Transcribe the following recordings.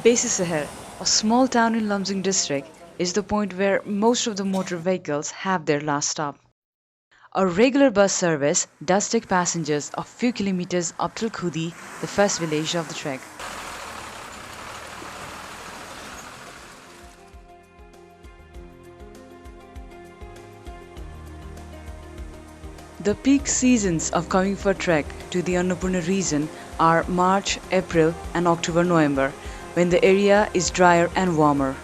Baisisahar, a small town in Lumsing district, is the point where most of the motor vehicles have their last stop. A regular bus service does take passengers a few kilometers up till Khudi, the first village of the trek. The peak seasons of coming for trek to the Annapurna region are March, April and October-November, when the area is drier and warmer.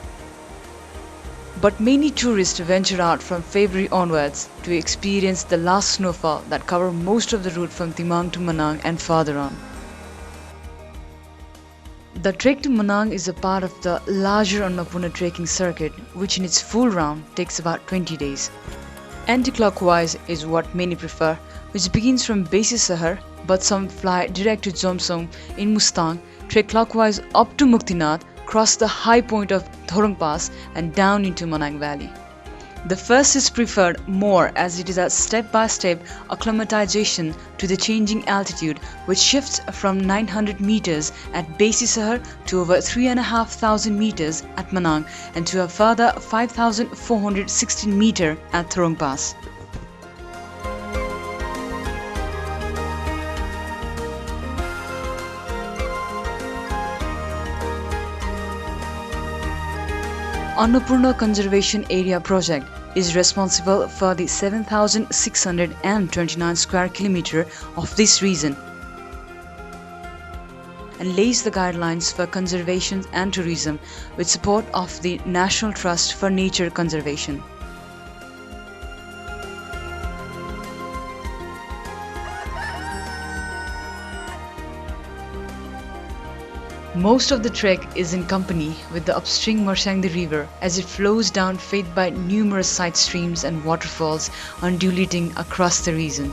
But many tourists venture out from February onwards to experience the last snowfall that cover most of the route from Timang to Manang and further on. The trek to Manang is a part of the larger Annapurna trekking circuit, which in its full round takes about 20 days. Anti-clockwise is what many prefer, which begins from Baisisahar, but some fly direct to Jomsom in Mustang, trek clockwise up to Muktinath, cross the high point of Throngla Pass and down into Manang Valley. The first is preferred more as it is a step-by-step acclimatization to the changing altitude, which shifts from 900 meters at Baisisahar to over 3,500 meters at Manang and to a further 5,416 meter at Throngla Pass. Annapurna Conservation Area project is responsible for the 7,629 square kilometer of this region and lays the guidelines for conservation and tourism with support of the National Trust for Nature Conservation. Most of the trek is in company with the upstream Marshangdi River as it flows down fed by numerous side streams and waterfalls undulating across the region.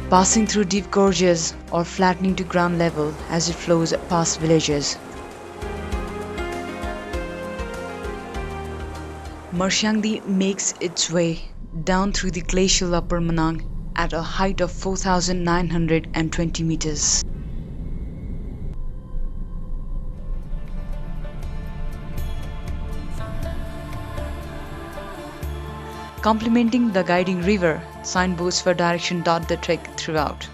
Passing through deep gorges or flattening to ground level as it flows past villages. Marshangdi makes its way down through the glacial Upper Manang at a height of 4,920 meters. Complementing the guiding river, signboards for direction dot the trek throughout.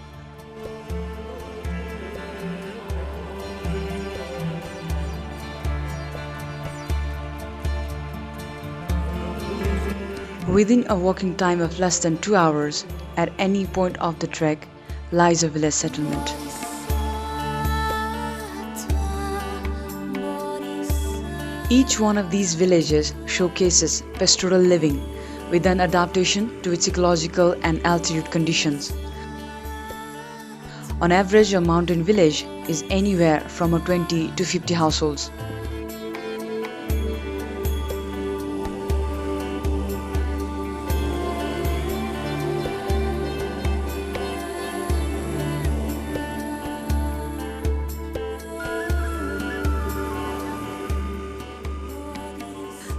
Within a walking time of less than 2 hours, at any point of the trek, lies a village settlement. Each one of these villages showcases pastoral living with an adaptation to its ecological and altitude conditions. On average, a mountain village is anywhere from 20 to 50 households.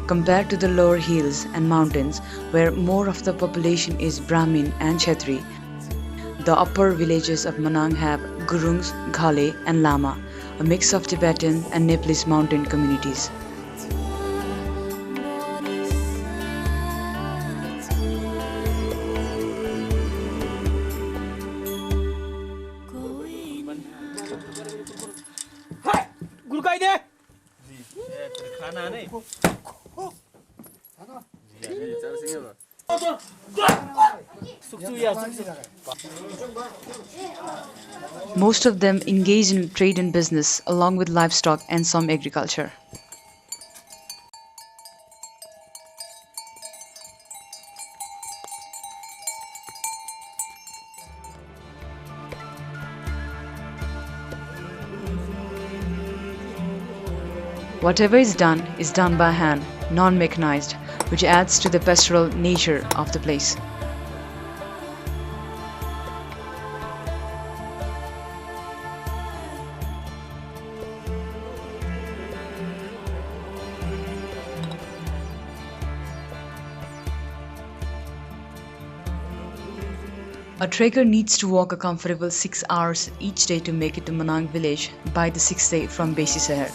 Compared to the lower hills and mountains where more of the population is Brahmin and Kshatri, the upper villages of Manang have Gurungs, Ghale and Lama, a mix of Tibetan and Nepalese mountain communities. Most of them engage in trade and business along with livestock and some agriculture. Whatever is done by hand, non-mechanized, which adds to the pastoral nature of the place. A trekker needs to walk a comfortable 6 hours each day to make it to Manang village by the 6th day from Besi Sahar.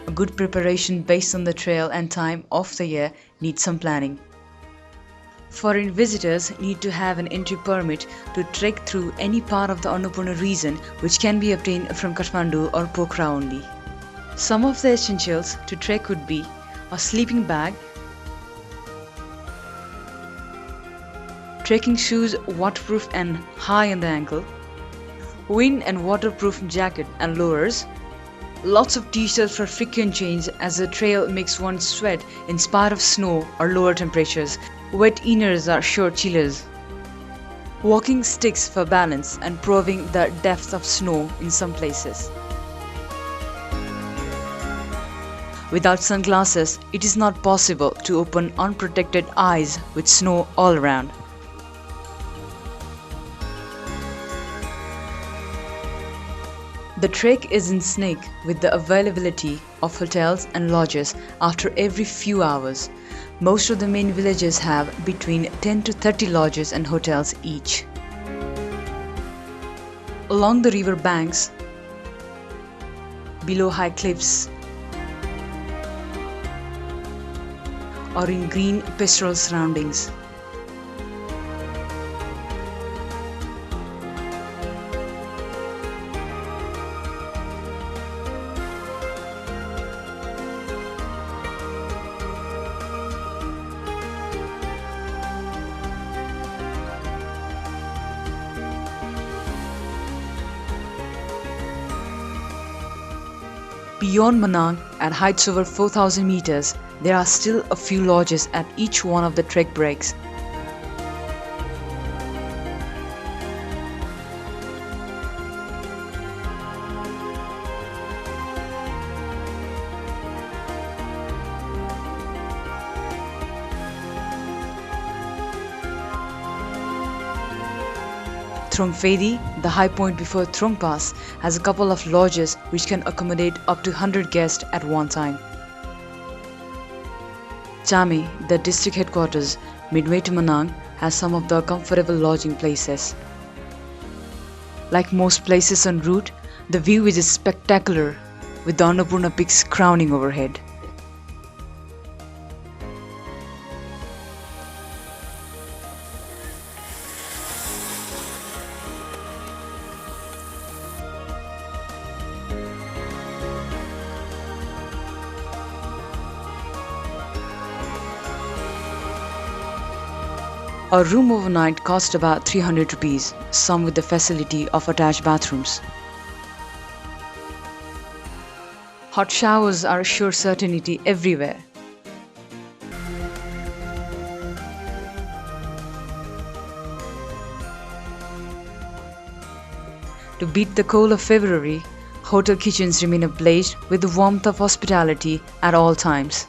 A good preparation based on the trail and time of the year needs some planning. Foreign visitors need to have an entry permit to trek through any part of the Annapurna region, which can be obtained from Kathmandu or Pokhara only. Some of the essentials to trek would be a sleeping bag, trekking shoes waterproof and high on the ankle, wind and waterproof jacket and lowers, lots of t-shirts for frequent change as the trail makes one sweat in spite of snow or lower temperatures. Wet inners are sure chillers. Walking sticks for balance and proving the depth of snow in some places. Without sunglasses, it is not possible to open unprotected eyes with snow all around. The trek is in sync with the availability of hotels and lodges after every few hours. Most of the main villages have between 10 to 30 lodges and hotels each. Along the river banks, below high cliffs, or in green pastoral surroundings. Beyond Manang, at heights over 4,000 meters, there are still a few lodges at each one of the trek breaks. Throngla, the high point before Throngla Pass, has a couple of lodges which can accommodate up to 100 guests at one time. Chame, the district headquarters, midway to Manang, has some of the comfortable lodging places. Like most places en route, the view is spectacular with the Annapurna peaks crowning overhead. A room overnight cost about 300 rupees, some with the facility of attached bathrooms. Hot showers are a sure certainty everywhere. To beat the cold of February, hotel kitchens remain ablaze with the warmth of hospitality at all times.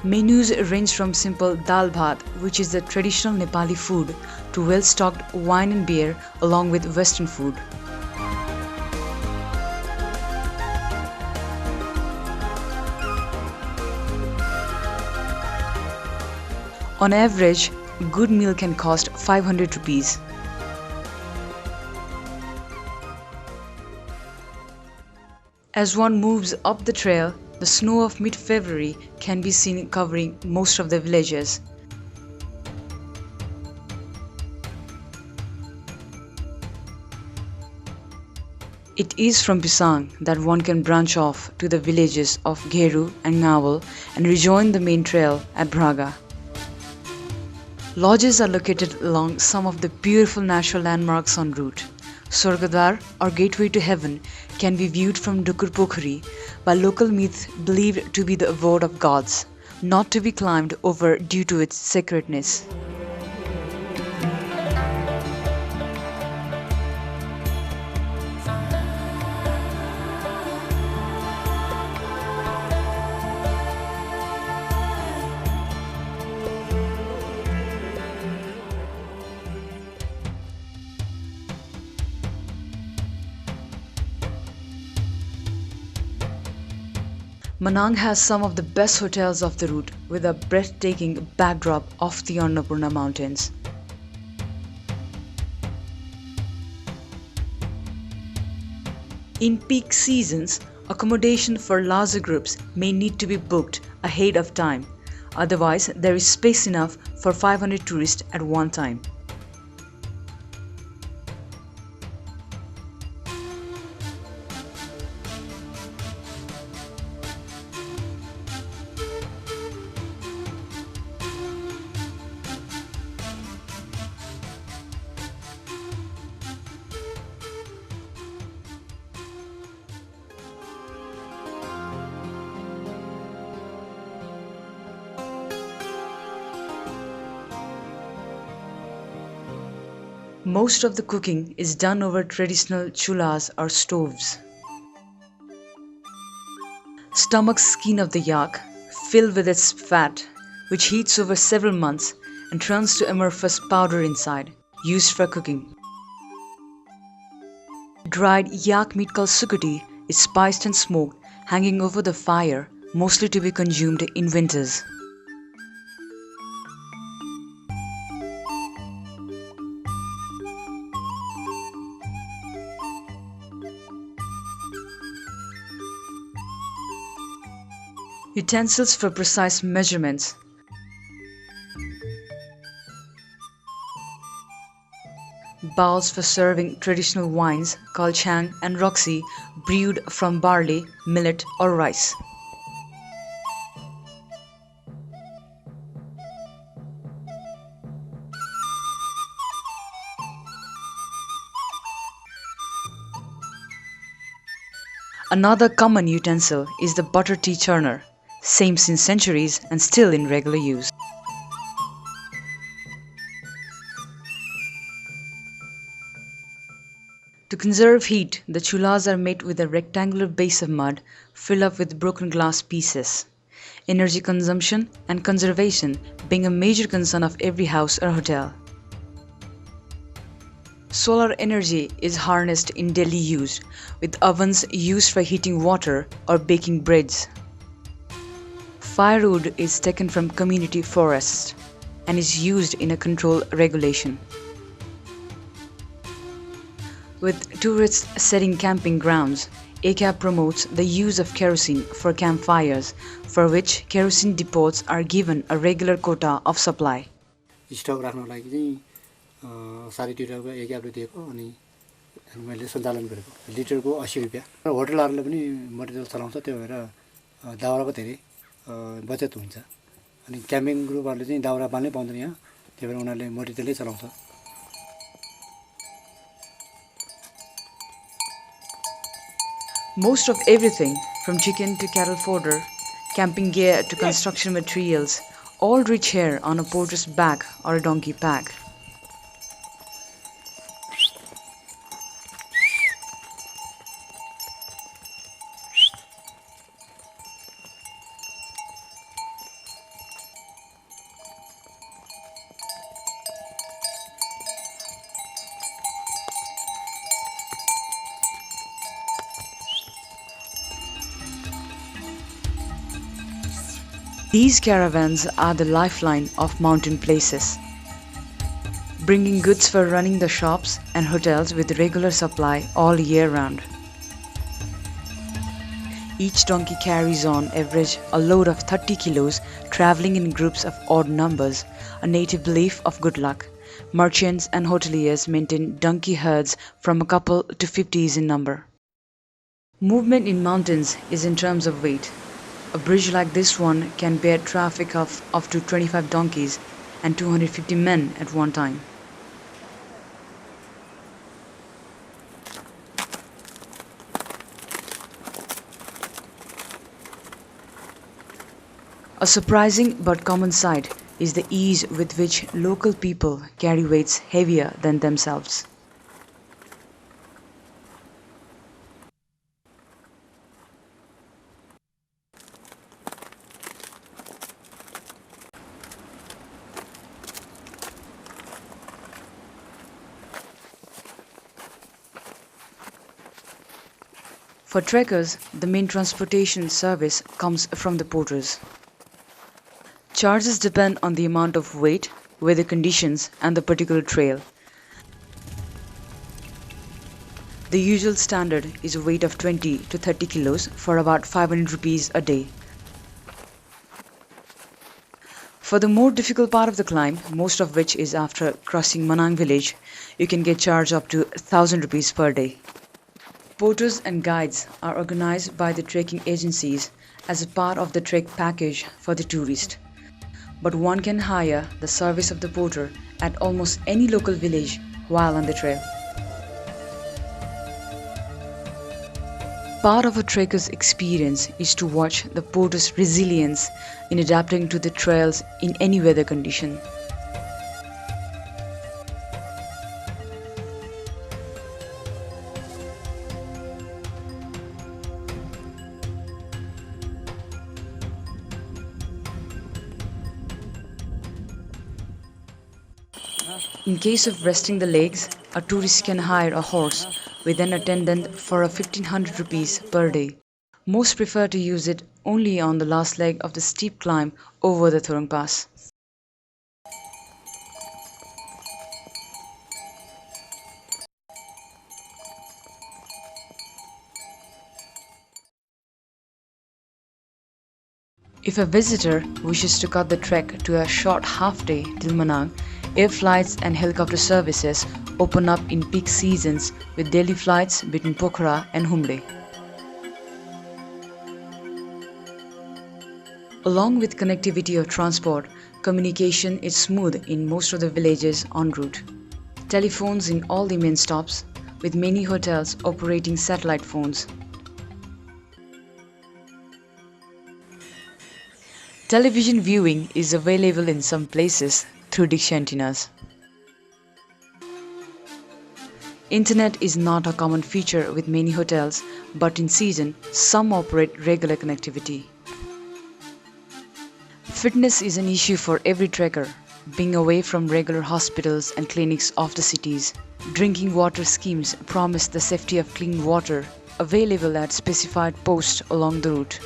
Menus range from simple dal bhat, which is the traditional Nepali food, to well-stocked wine and beer along with Western food. On average, a good meal can cost 500 rupees. As one moves up the trail, the snow of mid-February can be seen covering most of the villages. It is from Bisang that one can branch off to the villages of Gheru and Ngawal and rejoin the main trail at Braga. Lodges are located along some of the beautiful natural landmarks en route. Swargadwar, or gateway to heaven, can be viewed from Dukur Pokhari, by local myth believed to be the abode of gods, not to be climbed over due to its sacredness. Manang has some of the best hotels of the route with a breathtaking backdrop of the Annapurna Mountains. In peak seasons, accommodation for larger groups may need to be booked ahead of time, otherwise, there is space enough for 500 tourists at one time. Most of the cooking is done over traditional chulas or stoves. Stomach skin of the yak, filled with its fat, which heats over several months and turns to amorphous powder inside, used for cooking. Dried yak meat called sukuti is spiced and smoked, hanging over the fire, mostly to be consumed in winters. Utensils for precise measurements. Bowls for serving traditional wines called chang and roxy, brewed from barley, millet, or rice. Another common utensil is the butter tea churner, same since centuries and still in regular use. To conserve heat, the chulas are made with a rectangular base of mud filled up with broken glass pieces. Energy consumption and conservation being a major concern of every house or hotel. Solar energy is harnessed in daily use, with ovens used for heating water or baking breads. Firewood is taken from community forests and is used in a control regulation. With tourists setting camping grounds, ACAB promotes the use of kerosene for campfires, for which kerosene depots are given a regular quota of supply. Stock राख्नको लागि चाहिँ साढे लिटरको एकाब्ले दिएको अनि मैले सञ्चालन गरेको लिटरको 80 रुपैयाँ र होटलहरुले पनि मटेरियल चलाउँछ त्यो भएर दाउराको धेरै बचत हुन्छ अनि क्याम्पिङ ग्रुपहरुले चाहिँ दाउरा बाल्नै पाउँदैन यहाँ त्यही भएर उनीहरुले मटेरियलै चलाउँछ Most of everything, from chicken to cattle fodder, camping gear to construction materials, all reach here on a porter's back or a donkey pack. These caravans are the lifeline of mountain places, bringing goods for running the shops and hotels with regular supply all year round. Each donkey carries on average a load of 30 kilos, traveling in groups of odd numbers, a native belief of good luck. Merchants and hoteliers maintain donkey herds from a couple to 50s in number. Movement in mountains is in terms of weight. A bridge like this one can bear traffic of up to 25 donkeys and 250 men at one time. A surprising but common sight is the ease with which local people carry weights heavier than themselves. For trekkers, the main transportation service comes from the porters. Charges depend on the amount of weight, weather conditions, and the particular trail. The usual standard is a weight of 20 to 30 kilos for about 500 rupees a day. For the more difficult part of the climb, most of which is after crossing Manang village, you can get charged up to 1000 rupees per day. Porters and guides are organized by the trekking agencies as a part of the trek package for the tourist. But one can hire the service of the porter at almost any local village while on the trail. Part of a trekker's experience is to watch the porter's resilience in adapting to the trails in any weather condition. In case of resting the legs, a tourist can hire a horse with an attendant for a 1500 rupees per day. Most prefer to use it only on the last leg of the steep climb over the Throngla Pass. If a visitor wishes to cut the trek to a short half day till Manang, air flights and helicopter services open up in peak seasons with daily flights between Pokhara and Humle. Along with connectivity of transport, communication is smooth in most of the villages en route. Telephones in all the main stops, with many hotels operating satellite phones. Television viewing is available in some places through dish antennas. Internet is not a common feature with many hotels, but in season, some operate regular connectivity. Fitness is an issue for every trekker, being away from regular hospitals and clinics of the cities. Drinking water schemes promise the safety of clean water, available at specified posts along the route.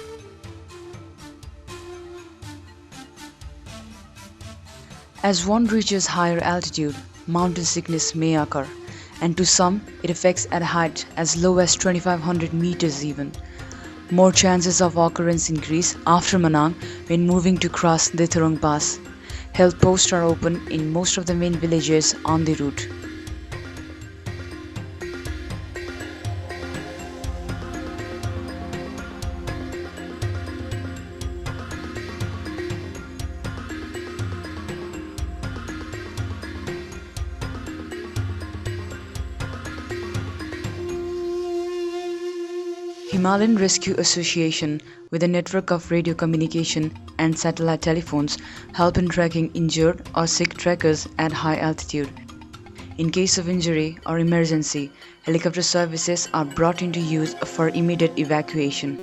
As one reaches higher altitude, mountain sickness may occur, and to some it affects at a height as low as 2500 meters even. More chances of occurrence increase after Manang when moving to cross the Throngla Pass. Health posts are open in most of the main villages on the route. Himalayan Rescue Association, with a network of radio communication and satellite telephones, help in tracking injured or sick trekkers at high altitude. In case of injury or emergency, helicopter services are brought into use for immediate evacuation.